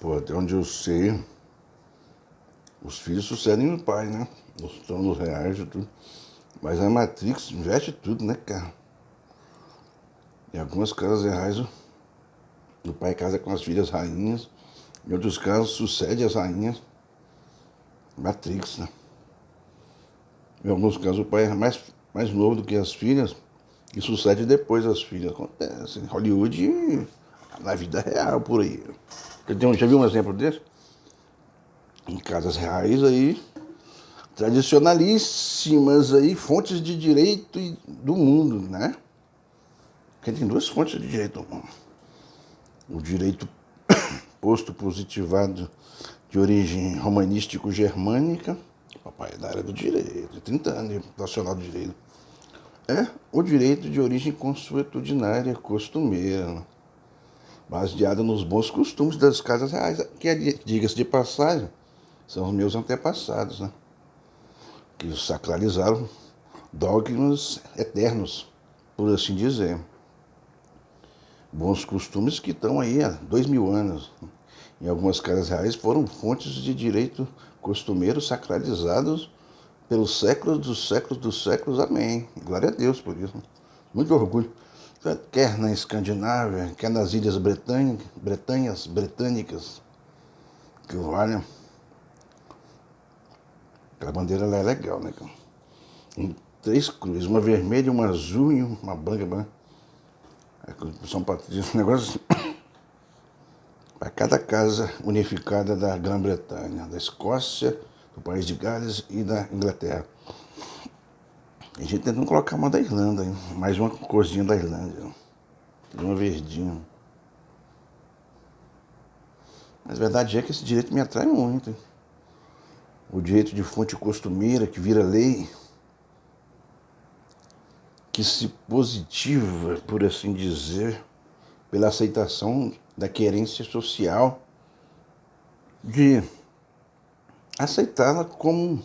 Pô, até onde eu sei, os filhos sucedem o pai, né? Nos tronos reais e tudo. Mas a Matrix investe tudo, né, cara? Em algumas casas reais, o pai casa com as filhas rainhas. Em outros casos, sucede as rainhas. Matrix, né? Em alguns casos, o pai é mais novo do que as filhas e sucede depois as filhas. Acontece em Hollywood e na vida real, por aí. Já viu um exemplo desse? Em casas reais aí, tradicionalíssimas aí, fontes de direito do mundo, né? Porque tem duas fontes de direito do mundo. O direito posto positivado de origem romanístico-germânica, papai é da área do direito, 30 anos de nacional do direito. É o direito de origem consuetudinária costumeira, baseada nos bons costumes das casas reais, que, diga-se de passagem, são os meus antepassados, né? Que sacralizaram dogmas eternos, por assim dizer. Bons costumes que estão aí há 2000 anos. Em algumas casas reais foram fontes de direito costumeiro sacralizados pelos séculos dos séculos dos séculos. Amém. Glória a Deus por isso. Muito orgulho. Quer na Escandinávia, quer nas Ilhas Britânicas, que olha, aquela bandeira lá é legal, né, cara? Em 3 cruzes, uma vermelha, uma azul e uma branca. São Patrício, um negócio assim. Para cada casa unificada da Grã-Bretanha, da Escócia, do País de Gales e da Inglaterra. A gente tentando colocar uma da Irlanda, hein? Mais uma corzinha da Irlanda, uma verdinha. Mas a verdade é que esse direito me atrai muito. Hein? O direito de fonte costumeira que vira lei, que se positiva, por assim dizer, pela aceitação da querência social de aceitá-la como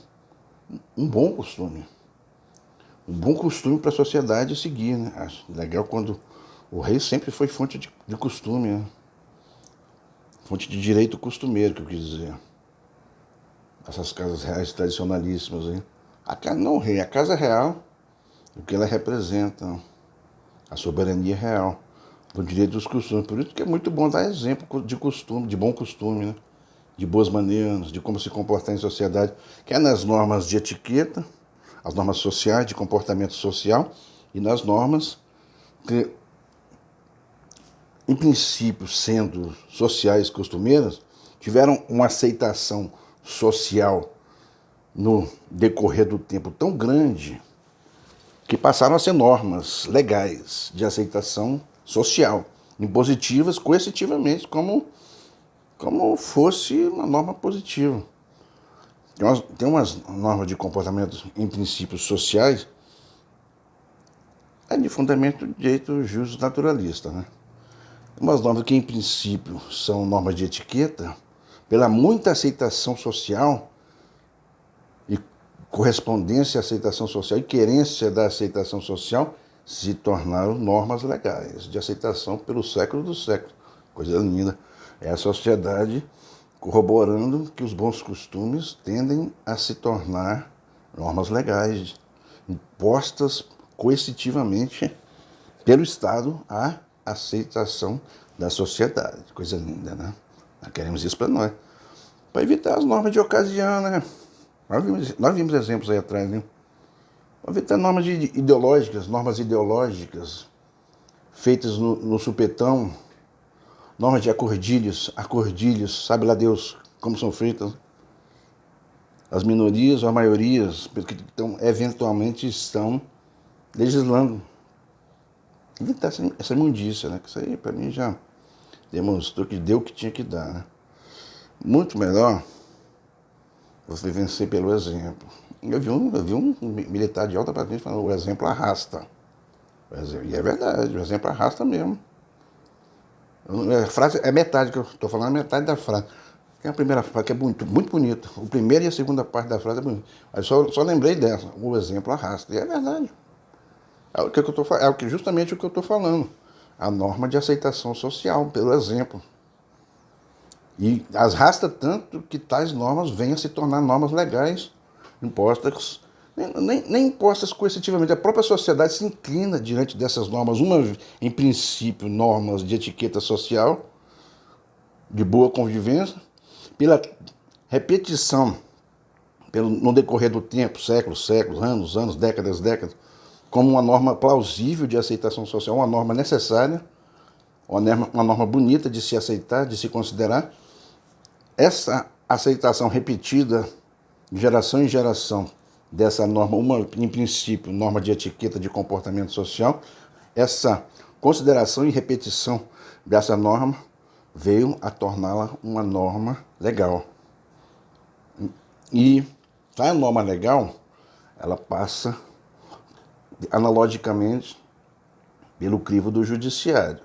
um bom costume. Um bom costume para a sociedade seguir, né? Acho legal quando o rei sempre foi fonte de costume, né? Fonte de direito costumeiro, que eu quis dizer. Essas casas reais tradicionalíssimas aí. A casa não o rei, a casa real, o que ela representa, a soberania real, do direito dos costumes. Por isso que é muito bom dar exemplo de costume, de bom costume, né? De boas maneiras, de como se comportar em sociedade, que é nas normas de etiqueta, as normas sociais, de comportamento social, e nas normas que, em princípio, sendo sociais e costumeiras, tiveram uma aceitação social no decorrer do tempo tão grande que passaram a ser normas legais de aceitação social, impositivas coercitivamente, como fosse uma norma positiva. Tem umas normas de comportamento em princípios sociais de fundamento de direito justo naturalista, né? Umas normas que, em princípio, são normas de etiqueta, pela muita aceitação social e correspondência à aceitação social e querência da aceitação social, se tornaram normas legais de aceitação pelo século dos séculos. Coisa linda. É a sociedade corroborando que os bons costumes tendem a se tornar normas legais, impostas coercitivamente pelo Estado à aceitação da sociedade. Coisa linda, né? Nós queremos isso para nós. Para evitar as normas de ocasião, né? Nós vimos exemplos aí atrás, né? Para evitar normas normas ideológicas feitas no supetão, normas de acordilhos, sabe lá Deus como são feitas. As minorias ou as maiorias que eventualmente estão legislando. Evitar essa imundícia, né? Que isso aí, para mim, já demonstrou que deu o que tinha que dar, né? Muito melhor você vencer pelo exemplo. Eu vi um militar de alta patente falando: o exemplo arrasta. E é verdade, o exemplo arrasta mesmo. A frase é metade que eu estou falando, é metade da frase. Tem a primeira frase que é muito, muito bonita. O primeiro e a segunda parte da frase é bonita. Aí só lembrei dessa. O exemplo arrasta. E é verdade. Justamente o que eu estou falando. A norma de aceitação social, pelo exemplo. E arrasta tanto que tais normas venham a se tornar normas legais, impostas, nem impostas coercitivamente. A própria sociedade se inclina diante dessas normas, em princípio, normas de etiqueta social, de boa convivência, pela repetição, no decorrer do tempo, séculos, anos, décadas, como uma norma plausível de aceitação social, uma norma necessária, uma norma bonita de se aceitar, de se considerar. Essa aceitação repetida, de geração em geração, dessa norma, em princípio, norma de etiqueta de comportamento social, essa consideração e repetição dessa norma veio a torná-la uma norma legal. E a norma legal, ela passa analogicamente pelo crivo do judiciário.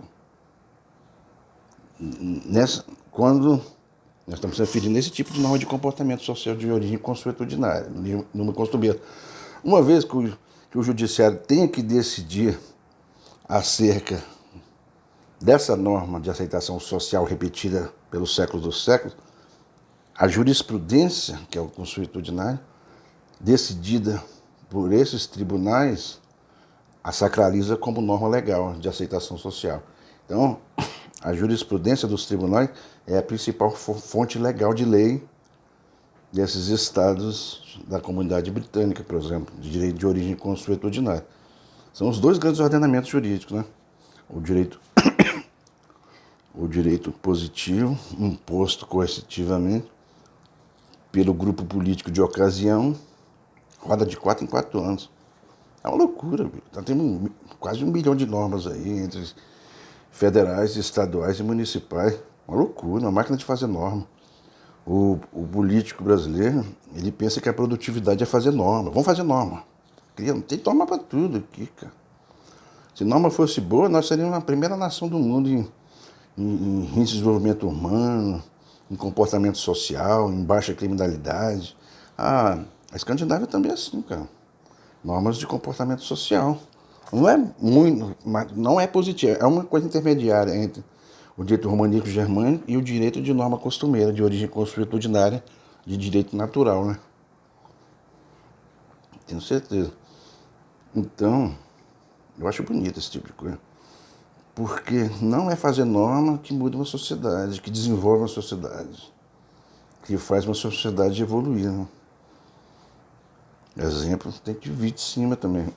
Quando nós estamos se referindo a esse tipo de norma de comportamento social de origem consuetudinária, norma costumeira. Uma vez que o judiciário tenha que decidir acerca dessa norma de aceitação social repetida pelos séculos dos séculos, a jurisprudência, que é o consuetudinário, decidida por esses tribunais, a sacraliza como norma legal de aceitação social. Então, a jurisprudência dos tribunais é a principal fonte legal de lei desses estados da comunidade britânica, por exemplo, de direito de origem consuetudinária. São os dois grandes ordenamentos jurídicos, né? O direito positivo, imposto coercitivamente pelo grupo político de ocasião, roda de 4 em 4 anos. É uma loucura, tá tendo quase 1 milhão de normas aí, entre federais, estaduais e municipais. Uma loucura, uma máquina de fazer norma. O político brasileiro, ele pensa que a produtividade é fazer norma. Vamos fazer norma. Tem norma para tudo aqui, cara. Se norma fosse boa, nós seríamos a primeira nação do mundo em desenvolvimento humano, em comportamento social, em baixa criminalidade. A Escandinávia também é assim, cara. Normas de comportamento social. Não é positivo, é uma coisa intermediária entre o direito românico germânico e o direito de norma costumeira, de origem consuetudinária, de direito natural, né? Tenho certeza. Então, eu acho bonito esse tipo de coisa. Porque não é fazer norma que muda uma sociedade, que desenvolve uma sociedade, que faz uma sociedade evoluir, né? Exemplo tem que vir de cima também.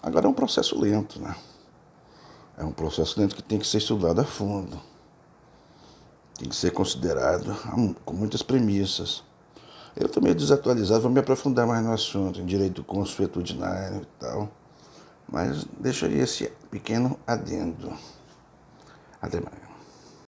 Agora é um processo lento, né? É um processo lento que tem que ser estudado a fundo. Tem que ser considerado com muitas premissas. Eu estou meio desatualizado, vou me aprofundar mais no assunto, em direito consuetudinário e tal. Mas deixaria esse pequeno adendo. Até mais.